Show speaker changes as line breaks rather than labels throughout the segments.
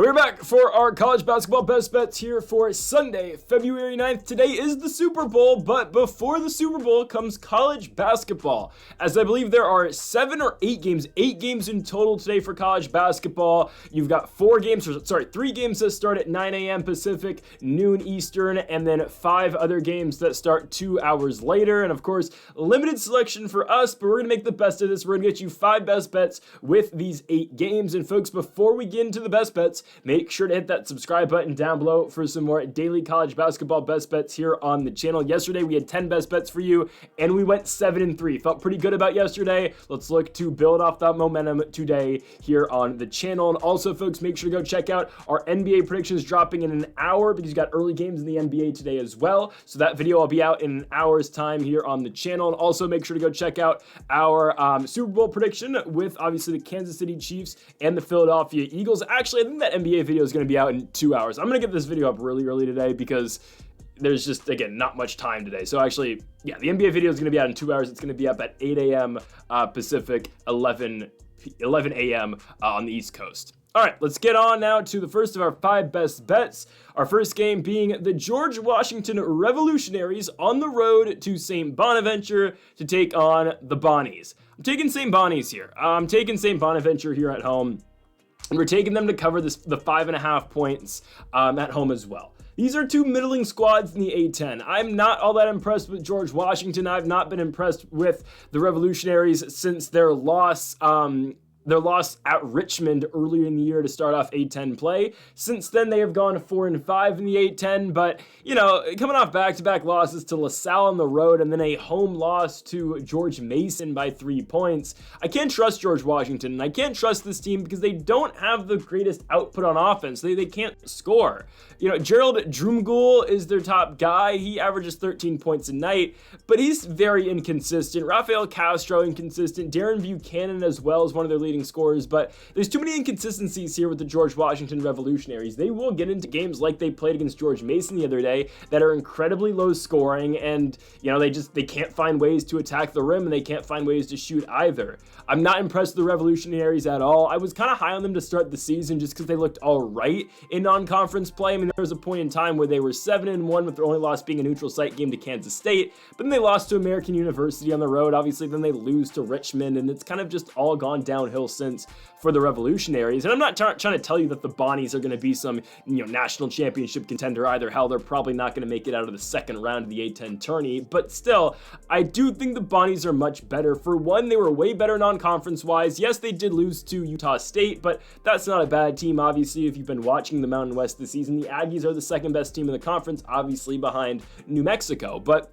And we're back for our college basketball best bets here for Sunday, February 9th. Today is the Super Bowl, but before the Super Bowl comes college basketball, as I believe there are 7 or 8 games, 8 games in total today for college basketball. You've got 3 games that start at 9 a.m. Pacific, noon Eastern, and then 5 other games that start 2 hours later. And of course, limited selection for us, but we're going to make the best of this. We're going to get you 5 best bets with these 8 games. And folks, before we get into the best bets, make sure to hit that subscribe button down below for some more daily college basketball best bets here on the channel. Yesterday, we had 10 best bets for you, and we went 7-3. Felt pretty good about yesterday. Let's look to build off that momentum today here on the channel. And also, folks, make sure to go check out our NBA predictions dropping in an hour because you got early games in the NBA today as well. So that video will be out in an hour's time here on the channel. And also, make sure to go check out our Super Bowl prediction with, obviously, the Kansas City Chiefs and the Philadelphia Eagles. Actually, I think that NBA video is going to be out in 2 hours. I'm going to get this video up really early today because there's just, again, not much time today. So actually, yeah, the NBA video is going to be out in 2 hours. It's going to be up at 8 a.m. Pacific, 11 a.m. On the East Coast. All right, let's get on now to the first of our 5 best bets. Our first game being the George Washington Revolutionaries on the road to St. Bonaventure to take on the Bonnies. I'm taking St. Bonnies here. I'm taking St. Bonaventure here at home. And we're taking them to cover the 5.5 points at home as well. These are 2 middling squads in the A-10. I'm not all that impressed with George Washington. I've not been impressed with the Revolutionaries since their loss at Richmond earlier in the year to start off A-10 play. Since then, they have gone 4-5 in the A-10, but, you know, coming off back-to-back losses to LaSalle on the road and then a home loss to George Mason by 3 points, I can't trust George Washington, and I can't trust this team because they don't have the greatest output on offense. They can't score. You know, Gerald Drumgoole is their top guy. He averages 13 points a night, but he's very inconsistent. Rafael Castro, inconsistent. Darren Buchanan as well is one of their leading scorers, but there's too many inconsistencies here with the George Washington Revolutionaries. They will get into games like they played against George Mason the other day that are incredibly low scoring, and you know they can't find ways to attack the rim and they can't find ways to shoot either. I'm not impressed with the Revolutionaries at all. I was kind of high on them to start the season just because they looked all right in non-conference play. I mean, there was a point in time where they were 7-1 with their only loss being a neutral site game to Kansas State, but then they lost to American University on the road. Obviously, then they lose to Richmond, and it's kind of just all gone downhill since for the Revolutionaries. And I'm not trying to tell you that the Bonnies are going to be some national championship contender either. Hell, they're probably not going to make it out of the second round of the A-10 tourney, but still, I do think the Bonnies are much better. For one, they were way better non-conference wise. Yes, they did lose to Utah State, but that's not a bad team. Obviously, if you've been watching the Mountain West this season, the Aggies are the second best team in the conference, obviously behind New Mexico, but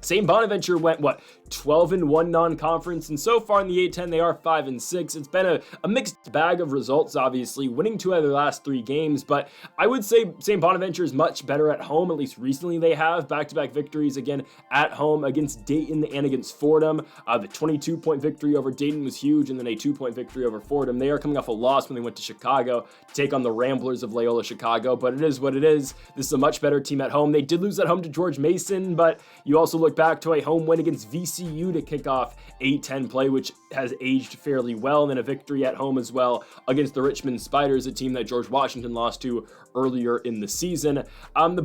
St. Bonaventure went, 12-1 non-conference, and so far in the A-10, they are 5-6. It's been a mixed bag of results, obviously, winning 2 out of their last 3 games, but I would say St. Bonaventure is much better at home, at least recently they have. Back-to-back victories, again, at home against Dayton and against Fordham. The 22-point victory over Dayton was huge, and then a 2-point victory over Fordham. They are coming off a loss when they went to Chicago to take on the Ramblers of Loyola Chicago, but it is what it is. This is a much better team at home. They did lose at home to George Mason, but you also look back to a home win against VCU to kick off A-10 play, which has aged fairly well, and then a victory at home as well against the Richmond Spiders, a team that George Washington lost to earlier in the season. The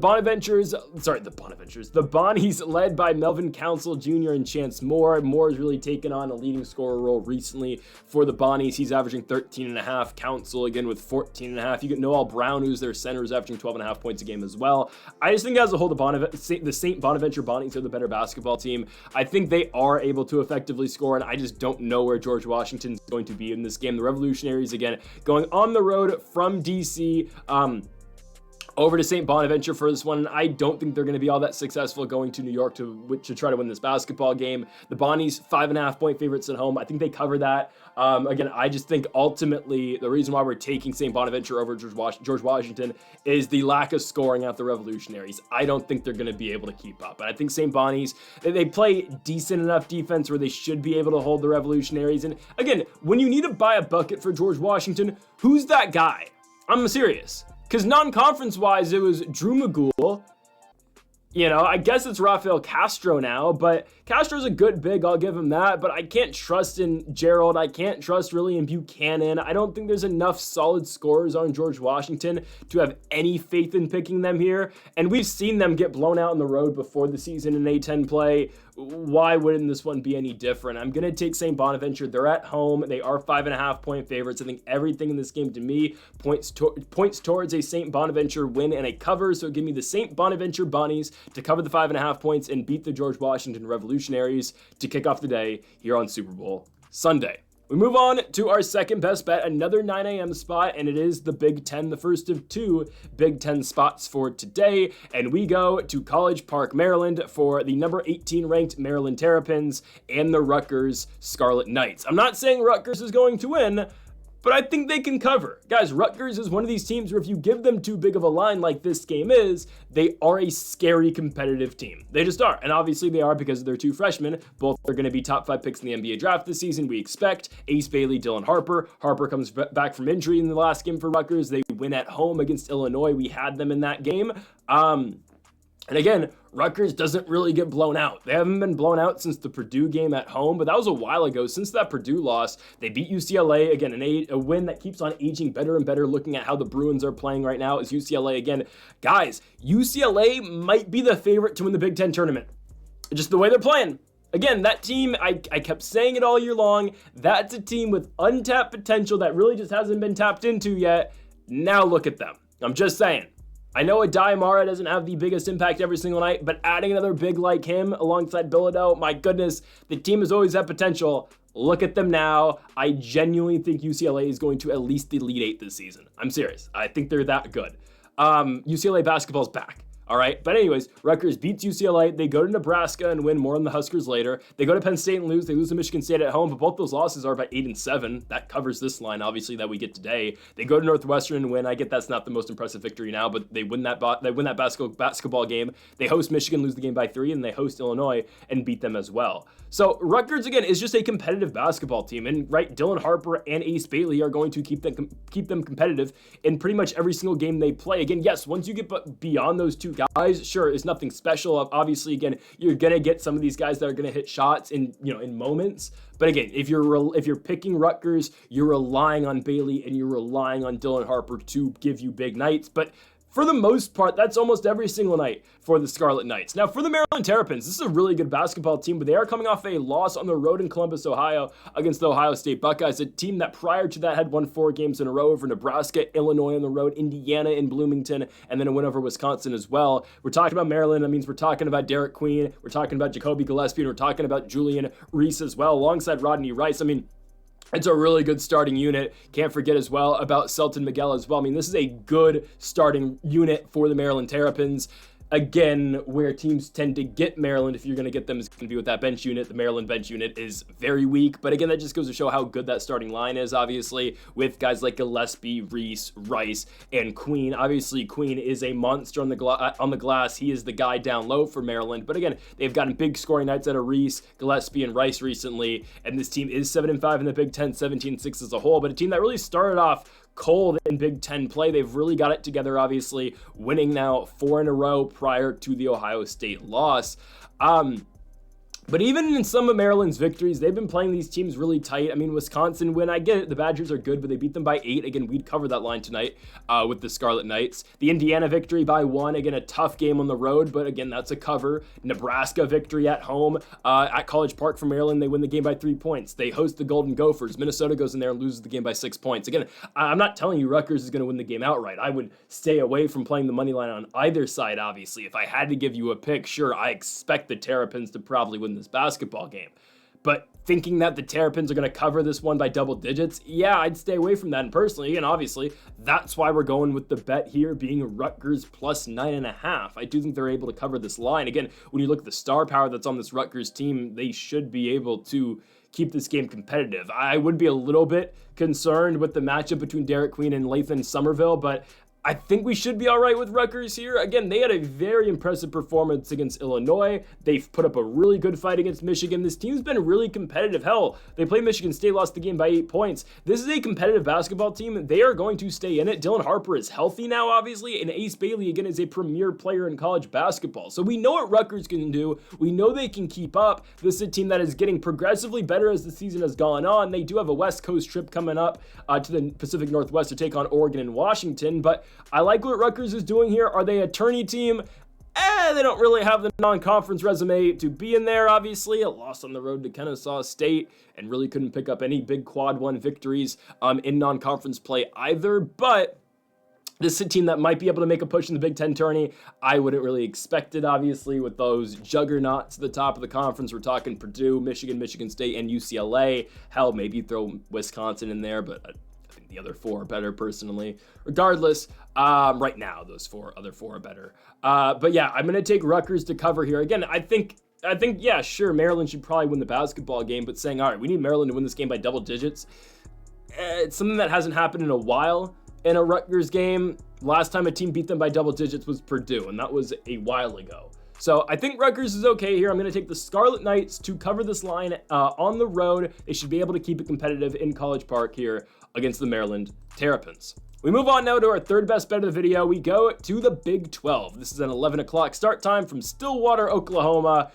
Bonnies led by Melvin Council Jr. and Chance Moore. Moore has really taken on a leading scorer role recently for the Bonnies. He's averaging 13.5. Council again with 14.5. You get Noel Brown, who's their center, is averaging 12.5 points a game as well. I just think as a whole, the St. Bonaventure Bonnies are the better basketball team. I think they are able to effectively score, and I just don't know where George Washington's going to be in this game. The Revolutionaries, again, going on the road from DC, over to St. Bonaventure for this one. I don't think they're going to be all that successful going to New York to try to win this basketball game. The Bonnies, 5.5 point favorites at home. I think they cover that. Again, I just think ultimately the reason why we're taking St. Bonaventure over George Washington is the lack of scoring at the Revolutionaries. I don't think they're going to be able to keep up. And I think St. Bonnies, they play decent enough defense where they should be able to hold the Revolutionaries. And again, when you need to buy a bucket for George Washington, who's that guy? I'm serious. Because non-conference wise, it was Drew Magul. I guess it's Rafael Castro now, but Castro's a good big, I'll give him that, but I can't trust in Gerald. I can't trust really in Buchanan. I don't think there's enough solid scorers on George Washington to have any faith in picking them here. And we've seen them get blown out on the road before the season in A10 play. Why wouldn't this one be any different? I'm going to take St. Bonaventure. They're at home. They are 5.5-point favorites. I think everything in this game, to me, points towards a St. Bonaventure win and a cover. So give me the St. Bonaventure Bunnies to cover the 5.5 points and beat the George Washington Revolutionaries to kick off the day here on Super Bowl Sunday. We move on to our second best bet, another 9 a.m. spot, and it is the Big Ten, the first of two Big Ten spots for today. And we go to College Park, Maryland for the number 18 ranked Maryland Terrapins and the Rutgers Scarlet Knights. I'm not saying Rutgers is going to win, but I think they can cover. Guys, Rutgers is one of these teams where if you give them too big of a line like this game is, they are a scary competitive team. They just are. And obviously they are because of their two freshmen. Both are going to be top 5 picks in the NBA draft this season, we expect. Ace Bailey, Dylan Harper. Harper comes back from injury in the last game for Rutgers. They win at home against Illinois. We had them in that game. And again, Rutgers doesn't really get blown out. They haven't been blown out since the Purdue game at home, but that was a while ago. Since that Purdue loss, they beat UCLA. Again, a win that keeps on aging better and better, looking at how the Bruins are playing right now is UCLA again. Guys, UCLA might be the favorite to win the Big Ten tournament. Just the way they're playing. Again, that team, I kept saying it all year long, that's a team with untapped potential that really just hasn't been tapped into yet. Now look at them. I'm just saying. I know Adai Mara doesn't have the biggest impact every single night, but adding another big like him alongside Bilodeau, my goodness, the team has always had potential. Look at them now. I genuinely think UCLA is going to at least the Elite Eight this season. I'm serious. I think they're that good. UCLA basketball's back. All right. But anyways, Rutgers beats UCLA. They go to Nebraska and win. More on the Huskers later. They go to Penn State and lose. They lose to Michigan State at home, but both those losses are by 8 and 7. That covers this line, obviously, that we get today. They go to Northwestern and win. I get that's not the most impressive victory now, but they win that basketball game. They host Michigan, lose the game by 3, and they host Illinois and beat them as well. So Rutgers, again, is just a competitive basketball team. And right, Dylan Harper and Ace Bailey are going to keep them competitive in pretty much every single game they play. Again, yes, once you get beyond those two guys, sure, it's nothing special. Obviously, again, you're gonna get some of these guys that are gonna hit shots in moments. But again, if you're picking Rutgers, you're relying on Bailey and you're relying on Dylan Harper to give you big nights. But for the most part, that's almost every single night for the Scarlet Knights. Now, for the Maryland Terrapins, this is a really good basketball team, but they are coming off a loss on the road in Columbus, Ohio, against the Ohio State Buckeyes, a team that prior to that had won 4 games in a row over Nebraska, Illinois on the road, Indiana in Bloomington, and then a win over Wisconsin as well. We're talking about Maryland. That means we're talking about Derek Queen, we're talking about Jacoby Gillespie, and we're talking about Julian Reese as well, alongside Rodney Rice. I mean, it's a really good starting unit. Can't forget as well about Selton Miguel as well. I mean, this is a good starting unit for the Maryland Terrapins. Again, where teams tend to get Maryland, if you're going to get them, is going to be with that bench unit. The Maryland bench unit is very weak. But again, that just goes to show how good that starting line is, obviously, with guys like Gillespie, Reese, Rice, and Queen. Obviously, Queen is a monster on the glass. He is the guy down low for Maryland. But again, they've gotten big scoring nights out of Reese, Gillespie, and Rice recently. And this team is 7-5 in the Big Ten, 17-6 as a whole. But a team that really started off cold in Big Ten play. They've really got it together, obviously, winning now 4 in a row prior to the Ohio State loss. But even in some of Maryland's victories, they've been playing these teams really tight. I mean, Wisconsin win, I get it. The Badgers are good, but they beat them by 8. Again, we'd cover that line tonight with the Scarlet Knights. The Indiana victory by 1. Again, a tough game on the road, but again, that's a cover. Nebraska victory at home at College Park for Maryland. They win the game by 3 points. They host the Golden Gophers. Minnesota goes in there and loses the game by 6 points. Again, I'm not telling you Rutgers is going to win the game outright. I would stay away from playing the money line on either side, obviously. If I had to give you a pick, sure, I expect the Terrapins to probably win this basketball game. But thinking that the Terrapins are going to cover this one by double digits, yeah, I'd stay away from that. And personally, and obviously, that's why we're going with the bet here being Rutgers plus 9.5. I do think they're able to cover this line. Again, when you look at the star power that's on this Rutgers team, they should be able to keep this game competitive. I would be a little bit concerned with the matchup between Derek Queen and Lathan Somerville, but I think we should be all right with Rutgers here. Again, they had a very impressive performance against Illinois. They've put up a really good fight against Michigan. This team's been really competitive. Hell, they played Michigan State, lost the game by 8 points. This is a competitive basketball team. They are going to stay in it. Dylan Harper is healthy now, obviously, and Ace Bailey, again, is a premier player in college basketball. So we know what Rutgers can do. We know they can keep up. This is a team that is getting progressively better as the season has gone on. They do have a West Coast trip coming up to the Pacific Northwest to take on Oregon and Washington, but I like what Rutgers is doing here. Are they a tourney team? They don't really have the non-conference resume to be in there, obviously. It lost on the road to Kennesaw State and really couldn't pick up any big quad one victories in non-conference play either, but this is a team that might be able to make a push in the Big Ten tourney. I wouldn't really expect it, obviously, with those juggernauts at the top of the conference. We're talking Purdue, Michigan, Michigan State, and UCLA. Hell, maybe throw Wisconsin in there, but I think the other four are better, personally. Regardless, right now, those other four are better. But yeah, I'm going to take Rutgers to cover here. Again, I think, yeah, sure, Maryland should probably win the basketball game, but saying, all right, we need Maryland to win this game by double digits, it's something that hasn't happened in a while. In a Rutgers game, last time a team beat them by double digits was Purdue, and that was a while ago. So I think Rutgers is okay here. I'm going to take the Scarlet Knights to cover this line on the road. They should be able to keep it competitive in College Park here against the Maryland Terrapins. We move on now to our third best bet of the video. We go to the Big 12. This is an 11 o'clock start time from Stillwater, Oklahoma.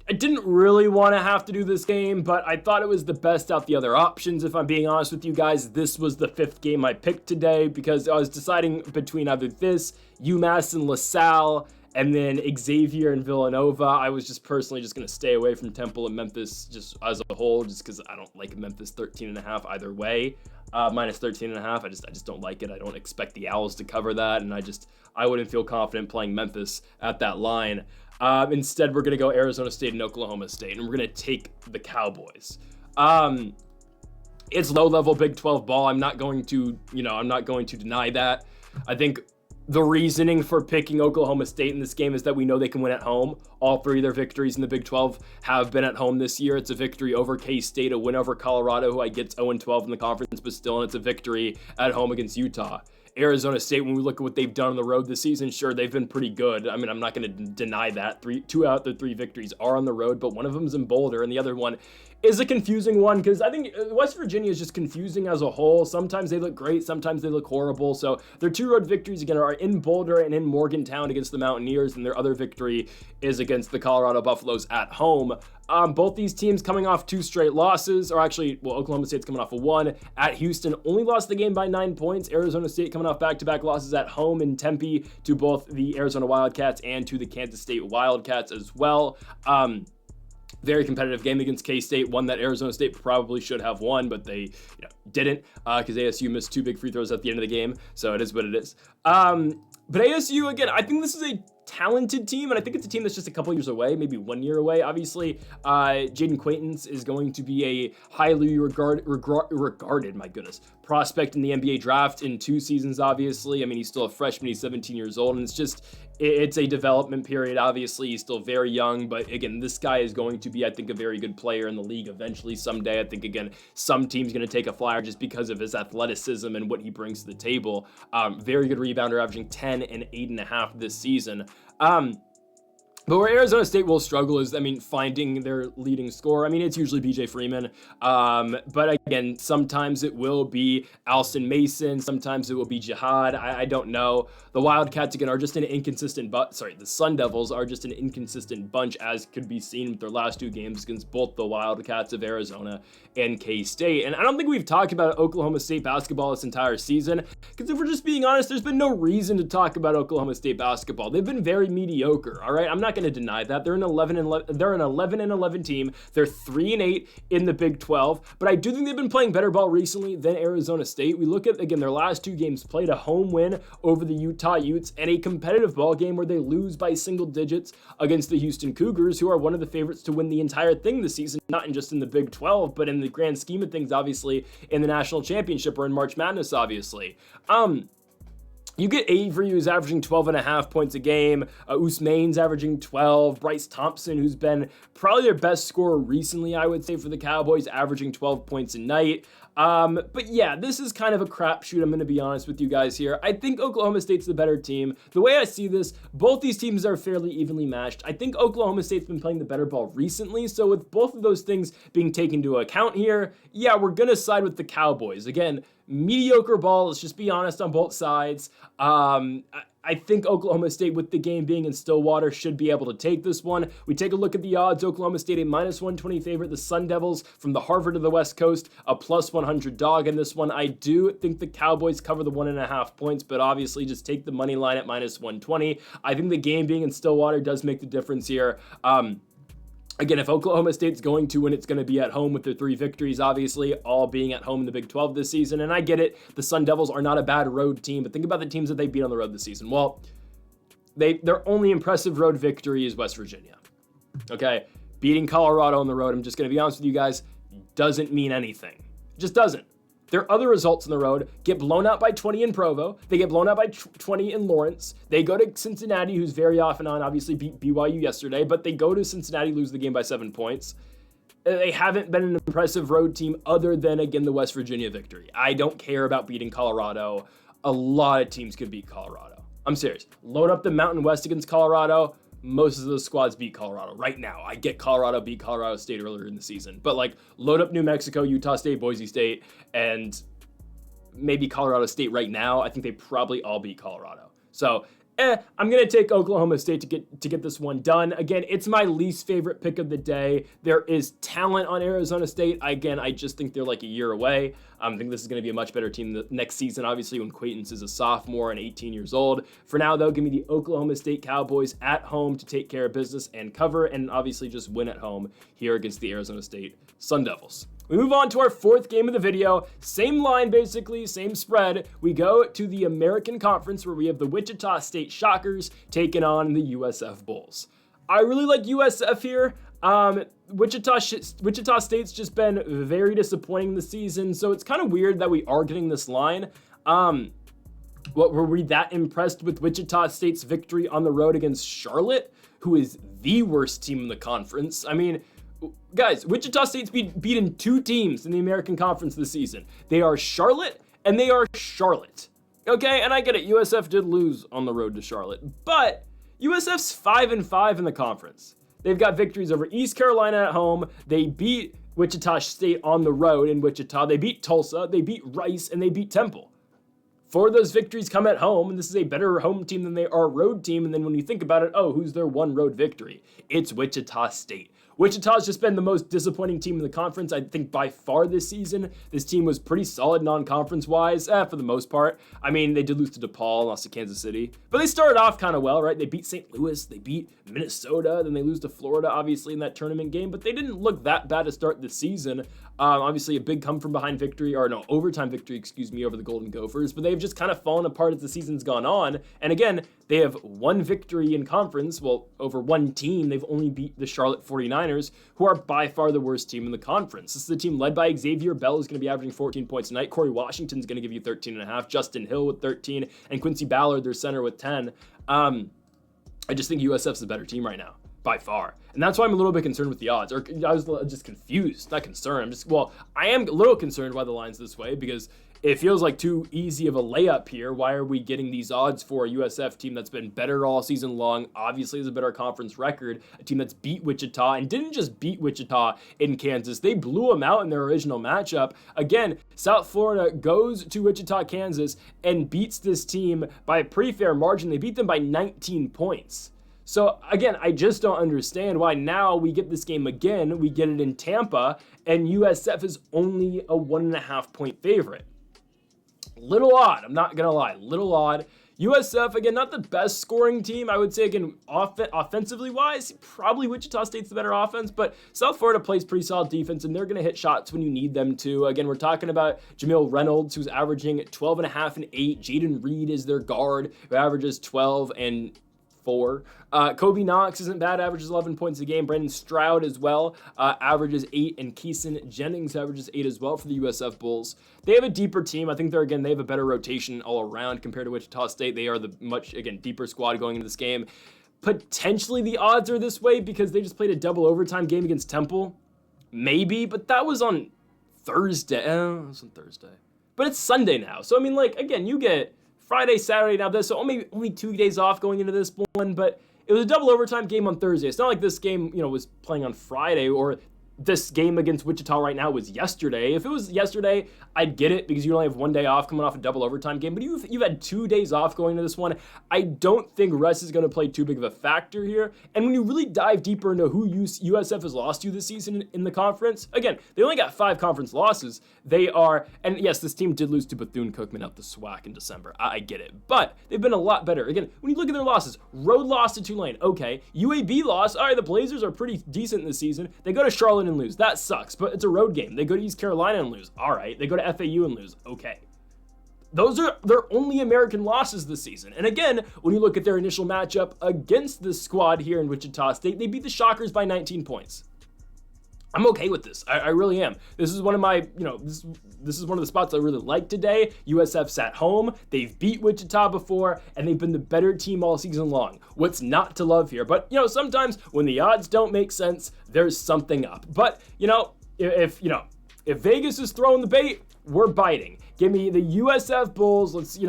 I didn't really want to have to do this game, but I thought it was the best out the other options. If I'm being honest with you guys, this was the fifth game I picked today because I was deciding between either this, UMass and LaSalle, and then Xavier and Villanova. I was just personally just going to stay away from Temple and Memphis just as a whole, just because I don't like Memphis 13.5 either way. Minus 13.5. I just don't like it. I don't expect the Owls to cover that, and I wouldn't feel confident playing Memphis at that line. Instead, we're going to go Arizona State and Oklahoma State, and we're going to take the Cowboys. It's low-level Big 12 ball. I'm not going to deny that. I think the reasoning for picking Oklahoma State in this game is that we know they can win at home. All three of their victories in the Big 12 have been at home this year. It's a victory over K-State, a win over Colorado, who I get 0-12 in the conference, but still, and it's a victory at home against Utah. Arizona State, when we look at what they've done on the road this season, sure, they've been pretty good. I mean, I'm not going to deny that. Two out of the three victories are on the road, but one of them is in Boulder, and the other one is a confusing one because I think West Virginia is just confusing as a whole. Sometimes they look great, sometimes they look horrible. So their two road victories, again, are in Boulder and in Morgantown against the Mountaineers, and their other victory is against the Colorado Buffaloes at home. Both these teams coming off two straight losses, or actually, Oklahoma State's coming off of one at Houston, only lost the game by 9 points. Arizona State coming off back-to-back losses at home in Tempe to both the Arizona Wildcats and to the Kansas State Wildcats as well. Very competitive game against K-State, one that Arizona State probably should have won, but they didn't because ASU missed 2 big free throws at the end of the game, so it is what it is. But ASU, again, I think this is a talented team, and I think it's a team that's just a couple years away, maybe 1 year away. Obviously, Jaden Quaintance is going to be a highly regarded, my goodness, prospect in the NBA draft in 2 seasons, obviously. I mean, he's still a freshman, he's 17 years old, and it's a development period. Obviously, he's still very young, but again, this guy is going to be, I think, a very good player in the league eventually someday. I think, again, some team's going to take a flyer just because of his athleticism and what he brings to the table. Very good rebounder, averaging 10 and 8.5 this season. But where Arizona State will struggle is, finding their leading scorer. It's usually BJ Freeman. But again, sometimes it will be Alston Mason. Sometimes it will be Jihad. I don't know. The Wildcats, again, are just an inconsistent, the Sun Devils are just an inconsistent bunch, as could be seen with their last 2 games against both the Wildcats of Arizona and K-State. And I don't think we've talked about Oklahoma State basketball this entire season, because if we're just being honest, there's been no reason to talk about Oklahoma State basketball. They've been very mediocre, all right? I'm not going to deny that. They're an 11 and 11 team. They're 3-8 in the Big 12, but I do think they've been playing better ball recently than Arizona State. We look at, again, their last 2 games played, a home win over the Utah Utes and a competitive ball game where they lose by single digits against the Houston Cougars, who are one of the favorites to win the entire thing this season, not just in the Big 12, but in the grand scheme of things, obviously, in the national championship or in March Madness, obviously. You get Avery, who's averaging 12.5 points a game. Ousmane's averaging 12. Bryce Thompson, who's been probably their best scorer recently, I would say, for the Cowboys, averaging 12 points a night. But yeah, this is kind of a crapshoot. I'm going to be honest with you guys here. I think Oklahoma State's the better team. The way I see this, both these teams are fairly evenly matched. I think Oklahoma State's been playing the better ball recently. So with both of those things being taken into account here, yeah, we're going to side with the Cowboys. Again, mediocre ball, let's just be honest on both sides. I think Oklahoma State, with the game being in Stillwater, should be able to take this one. We take a look at the odds. Oklahoma State a -120 favorite. The Sun Devils from the Harvard of the West Coast, a +100 dog in this one. I do think the Cowboys cover the 1.5 points, but obviously just take the money line at -120. I think the game being in Stillwater does make the difference here. Again, if Oklahoma State's going to win, it's going to be at home with their 3 victories, obviously, all being at home in the Big 12 this season. And I get it, the Sun Devils are not a bad road team, but think about the teams that they beat on the road this season. Well, their only impressive road victory is West Virginia. Okay, beating Colorado on the road, I'm just going to be honest with you guys, doesn't mean anything. It just doesn't. Their other results on the road get blown out by 20 in Provo. They get blown out by 20 in Lawrence. They go to Cincinnati, who's very off and on, obviously beat BYU yesterday, but they go to Cincinnati, lose the game by 7 points. They haven't been an impressive road team other than, again, the West Virginia victory. I don't care about beating Colorado. A lot of teams could beat Colorado. I'm serious. Load up the Mountain West against Colorado. Most of those squads beat Colorado right now. I get Colorado beat Colorado State earlier in the season, but like load up New Mexico, Utah State, Boise State, and maybe Colorado State right now. I think they probably all beat Colorado. So I'm going to take Oklahoma State to get this one done. Again, it's my least favorite pick of the day. There is talent on Arizona State. Again, I just think they're like a year away. I think this is going to be a much better team the next season, obviously, when Quaintance is a sophomore and 18 years old. For now, though, give me the Oklahoma State Cowboys at home to take care of business and cover, and obviously just win at home here against the Arizona State Sun Devils. We move on to our 4th game of the video. Same line, basically, same spread. We go to the American Conference, where we have the Wichita State Shockers taking on the USF Bulls. I really like USF here. Wichita State's just been very disappointing this season, so it's kind of weird that we are getting this line. Were we that impressed with Wichita State's victory on the road against Charlotte, who is the worst team in the conference? I mean, guys, Wichita State's beaten 2 teams in the American Conference this season. They are Charlotte and they are Charlotte. Okay, and I get it, USF did lose on the road to Charlotte, but USF's 5-5 in the conference. They've got victories over East Carolina at home. They beat Wichita State on the road in Wichita. They beat Tulsa, they beat Rice, and they beat Temple. 4 of those victories come at home, and this is a better home team than they are road team. And then when you think about it, who's their one road victory? It's Wichita State. Wichita's just been the most disappointing team in the conference, I think, by far this season. This team was pretty solid non-conference-wise, for the most part. I mean, they did lose to DePaul, lost to Kansas City. But they started off kind of well, right? They beat St. Louis, they beat Minnesota, then they lose to Florida, obviously, in that tournament game. But they didn't look that bad to start the season. Obviously, a big come-from-behind victory, overtime victory, over the Golden Gophers. But they've just kind of fallen apart as the season's gone on. And again, they have 1 victory in conference, over 1 team. They've only beat the Charlotte 49ers, who are by far the worst team in the conference. This is a team led by Xavier Bell, who's going to be averaging 14 points a night. Corey Washington's going to give you 13.5. Justin Hill with 13, and Quincy Ballard, their center, with 10. I just think USF's the better team right now, by far. And that's why I'm a little bit concerned with the odds. Or I was just confused, not concerned. I am a little concerned why the line's this way, because it feels like too easy of a layup here. Why are we getting these odds for a USF team that's been better all season long, obviously has a better conference record, a team that's beat Wichita, and didn't just beat Wichita in Kansas, they blew them out in their original matchup. Again, South Florida goes to Wichita, Kansas, and beats this team by a pretty fair margin. They beat them by 19 points. So again, I just don't understand why now we get this game again, we get it in Tampa, and USF is only a 1.5 point favorite. Little odd, I'm not going to lie, little odd. USF, again, not the best scoring team. I would say, again, offensively wise, probably Wichita State's the better offense, but South Florida plays pretty solid defense, and they're going to hit shots when you need them to. Again, we're talking about Jamil Reynolds, who's averaging 12.5 and 8. Jaden Reed is their guard, who averages 12 and 4. Kobe Knox isn't bad, averages 11 points a game. Brandon Stroud as well, averages 8, and Keeson Jennings averages 8 as well for the USF Bulls. They have a deeper team. I think they have a better rotation all around compared to Wichita State. They are the much, again, deeper squad going into this game. Potentially the odds are this way because they just played a double overtime game against Temple. Maybe, but that was on Thursday. It's on Thursday. But it's Sunday now. So, I mean, like, again, you get Friday, Saturday, now this. So only 2 days off going into this one. But it was a double overtime game on Thursday. It's not like this game, was playing on Friday, or this game against Wichita right now was yesterday. If it was yesterday, I'd get it because you only have 1 day off coming off a double overtime game. But you've had 2 days off going into this one. I don't think rest is going to play too big of a factor here. And when you really dive deeper into who USF has lost to this season in the conference, again, they only got 5 conference losses. And yes, this team did lose to Bethune-Cookman out the SWAC in December. I get it. But they've been a lot better. Again, when you look at their losses, road loss to Tulane. Okay. UAB loss. All right, the Blazers are pretty decent this season. They go to Charlotte and lose. That sucks, but it's a road game. They go to East Carolina and lose. All right. They go to FAU and lose. Okay. Those are their only American losses this season. And again, when you look at their initial matchup against this squad here in Wichita State, they beat the Shockers by 19 points. I'm okay with this. I really am. This is one of my, this is one of the spots I really like today. USF's at home. They've beat Wichita before, and they've been the better team all season long. What's not to love here? But, sometimes when the odds don't make sense, there's something up. But, if Vegas is throwing the bait, we're biting. Give me the USF Bulls. Let's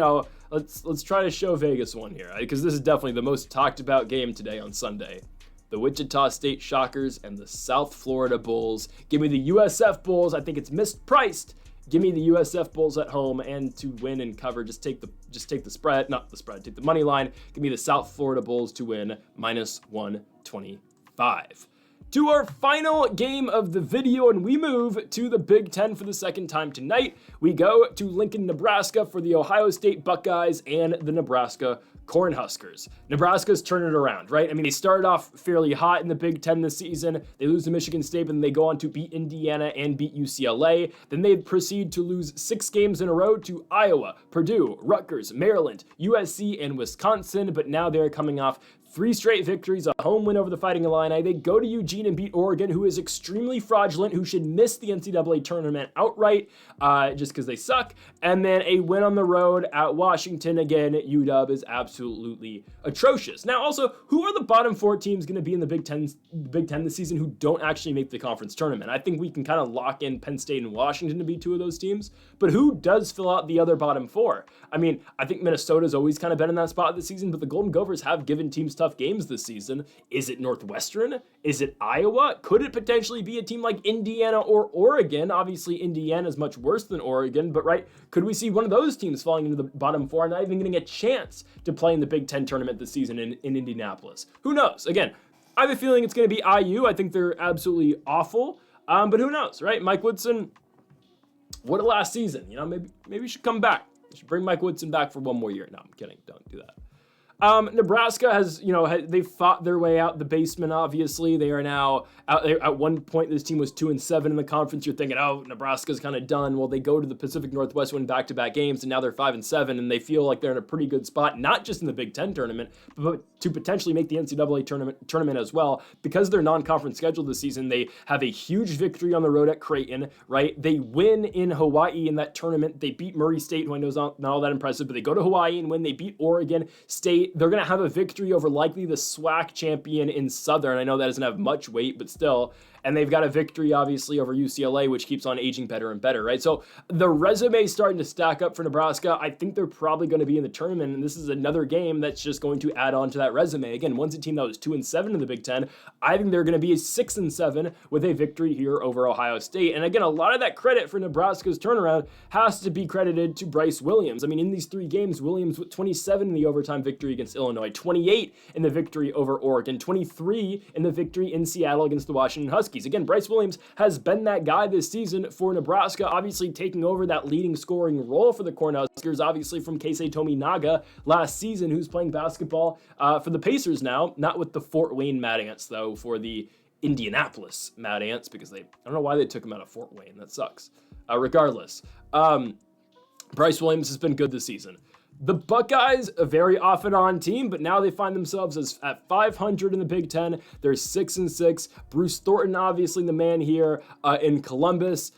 try to show Vegas one here, because this is definitely the most talked about game today on Sunday. The Wichita State Shockers and the South Florida Bulls. Give me the USF Bulls. I think it's mispriced. Give me the USF Bulls at home, and to win and cover, just take the spread, not the spread, take the money line. Give me the South Florida Bulls to win -125. To our final game of the video, and we move to the Big Ten for the second time tonight. We go to Lincoln, Nebraska for the Ohio State Buckeyes and the Nebraska Cornhuskers. Nebraska's turning it around, right? I mean, they started off fairly hot in the Big Ten this season. They lose to Michigan State, and they go on to beat Indiana and beat UCLA. Then they proceed to lose 6 games in a row to Iowa, Purdue, Rutgers, Maryland, USC, and Wisconsin. But now they're coming off 3 straight victories, a home win over the Fighting Illini. They go to Eugene and beat Oregon, who is extremely fraudulent, who should miss the NCAA tournament outright just because they suck. And then a win on the road at Washington. Again, UW is absolutely atrocious. Now, also, who are the bottom 4 teams going to be in the Big Ten this season who don't actually make the conference tournament? I think we can kind of lock in Penn State and Washington to be 2 of those teams. But who does fill out the other bottom 4? I mean, I think Minnesota's always kind of been in that spot this season, but the Golden Gophers have given teams tough games this season. Is it Northwestern? Is it Iowa? Could it potentially be a team like Indiana or Oregon? Obviously, Indiana is much worse than Oregon, but right, could we see one of those teams falling into the bottom 4 and not even getting a chance to play in the Big Ten tournament this season in Indianapolis? Who knows? Again, I have a feeling it's going to be IU. I think they're absolutely awful, but who knows, right? Mike Woodson, what a last season. Maybe he should come back. You should bring Mike Woodson back for 1 more year. No, I'm kidding. Don't do that. Nebraska has, they've fought their way out the basement, obviously. They are now out there. At one point, this team was 2-7 in the conference. You're thinking, oh, Nebraska's kind of done. Well, they go to the Pacific Northwest, win back-to-back games, and now they're 5-7, and they feel like they're in a pretty good spot, not just in the Big Ten tournament, but to potentially make the NCAA tournament as well. Because they're non-conference scheduled this season, they have a huge victory on the road at Creighton, right? They win in Hawaii in that tournament. They beat Murray State, who I know is not all that impressive, but they go to Hawaii and win. They beat Oregon State. They're going to have a victory over likely the SWAC champion in Southern. I know that doesn't have much weight, but still. And they've got a victory, obviously, over UCLA, which keeps on aging better and better, right? So the resume is starting to stack up for Nebraska. I think they're probably going to be in the tournament, and this is another game that's just going to add on to that resume. Again, once a team that was 2-7 in the Big Ten, I think they're going to be 6-7 with a victory here over Ohio State. And again, a lot of that credit for Nebraska's turnaround has to be credited to Bryce Williams. I mean, in these 3 games, Williams with 27 in the overtime victory against Illinois, 28 in the victory over Oregon, 23 in the victory in Seattle against the Washington Huskies. Again, Bryce Williams has been that guy this season for Nebraska, obviously taking over that leading scoring role for the Cornhuskers, obviously from Keisei Tominaga last season, who's playing basketball for the Pacers now, not with the Fort Wayne Mad Ants, though, for the Indianapolis Mad Ants, because I don't know why they took him out of Fort Wayne. That sucks. Regardless, Bryce Williams has been good this season. The Buckeyes, a very off and on team, but now they find themselves at 500 in the Big Ten. They're 6-6. Bruce Thornton, obviously the man here in Columbus.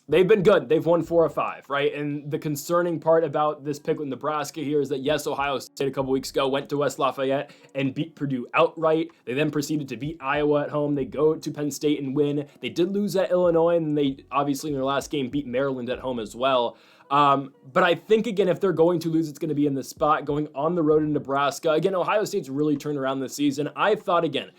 they've been good. They've won 4 of 5, right? And the concerning part about this pick with Nebraska here is that, yes, Ohio State a couple weeks ago went to West Lafayette and beat Purdue outright. They then proceeded to beat Iowa at home. They go to Penn State and win. They did lose at Illinois, and they obviously in their last game beat Maryland at home as well. But I think, again, if they're going to lose, it's going to be in this spot, going on the road in Nebraska. Again, Ohio State's really turned around this season. I thought, again,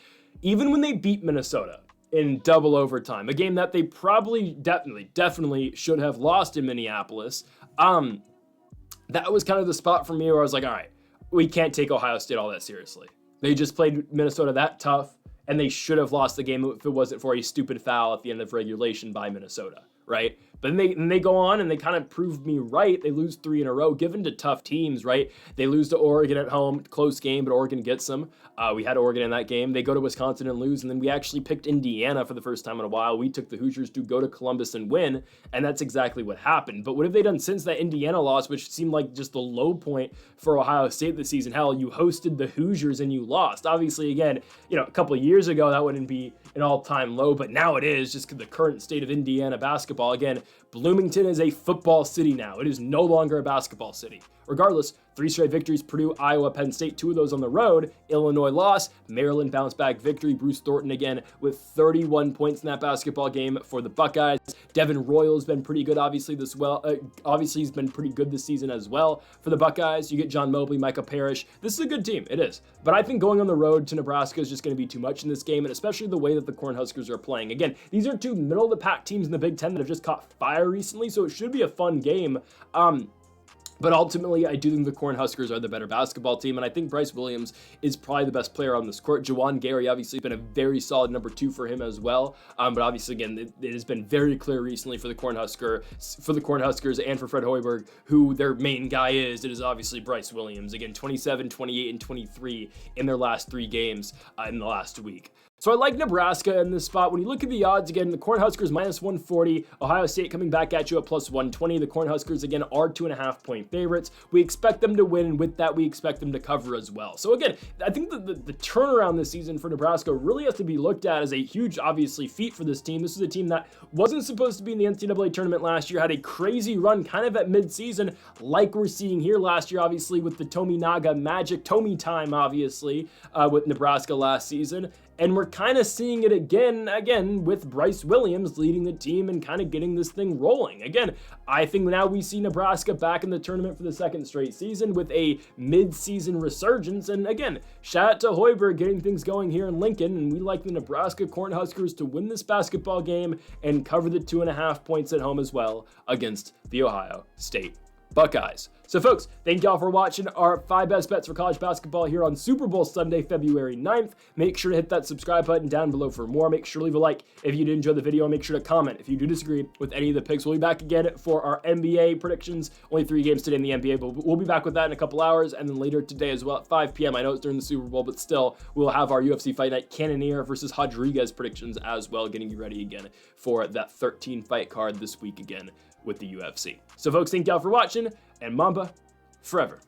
even when they beat Minnesota in double overtime, a game that they probably definitely should have lost in Minneapolis, that was kind of the spot for me where I was like, all right, we can't take Ohio State all that seriously. They just played Minnesota that tough, and they should have lost the game if it wasn't for a stupid foul at the end of regulation by Minnesota, right? But then they go on and they kind of proved me right. They lose 3 in a row, given to tough teams, right? They lose to Oregon at home, close game, but Oregon gets them. We had Oregon in that game. They go to Wisconsin and lose, and then we actually picked Indiana for the first time in a while. We took the Hoosiers to go to Columbus and win, and that's exactly what happened. But what have they done since that Indiana loss, which seemed like just the low point for Ohio State this season? Hell, you hosted the Hoosiers and you lost. Obviously, again, a couple of years ago, that wouldn't be an all-time low, but now it is, just the current state of Indiana basketball. Again, Bloomington is a football city now. It is no longer a basketball city. Regardless, 3 straight victories: Purdue, Iowa, Penn State, 2 of those on the road. Illinois loss, Maryland bounce back victory. Bruce Thornton again with 31 points in that basketball game for the Buckeyes. Devin Royal's been pretty good, obviously he's been pretty good this season as well for the Buckeyes. You get John Mobley, Micah Parrish. This is a good team, it is. But I think going on the road to Nebraska is just going to be too much in this game, and especially the way that the Cornhuskers are playing. Again, these are 2 middle-of-the-pack teams in the Big Ten that have just caught fire recently, so it should be a fun game. But ultimately, I do think the Cornhuskers are the better basketball team, and I think Bryce Williams is probably the best player on this court. Juwan Gary obviously has been a very solid number 2 for him as well. But obviously, again, it has been very clear recently for the Cornhuskers and for Fred Hoiberg who their main guy is. It is obviously Bryce Williams. Again, 27, 28, and 23 in their last 3 games in the last week. So I like Nebraska in this spot. When you look at the odds, again, the Cornhuskers minus 140, Ohio State coming back at you at plus 120. The Cornhuskers, again, are 2.5-point favorites. We expect them to win, and with that, we expect them to cover as well. So again, I think the turnaround this season for Nebraska really has to be looked at as a huge, obviously, feat for this team. This is a team that wasn't supposed to be in the NCAA tournament last year, had a crazy run kind of at midseason, like we're seeing here last year, obviously, with the Tominaga Magic, Tomi time, obviously, with Nebraska last season. And we're kind of seeing it again with Bryce Williams leading the team and kind of getting this thing rolling. Again, I think now we see Nebraska back in the tournament for the 2nd straight season with a mid-season resurgence. And again, shout out to Hoiberg getting things going here in Lincoln. And we like the Nebraska Cornhuskers to win this basketball game and cover the 2.5 points at home as well against the Ohio State Buckeyes. So folks, thank y'all for watching our 5 best bets for college basketball here on Super Bowl Sunday, February 9th. Make sure to hit that subscribe button down below for more. Make sure to leave a like if you did enjoy the video. Make sure to comment if you do disagree with any of the picks. We'll be back again for our NBA predictions. Only 3 games today in the NBA, but we'll be back with that in a couple hours. And then later today as well at 5 p.m. I know it's during the Super Bowl, but still, we'll have our UFC Fight Night Cannonier versus Rodriguez predictions as well, getting you ready again for that 13-fight card this week again with the UFC. So folks, thank y'all for watching, and Mamba forever.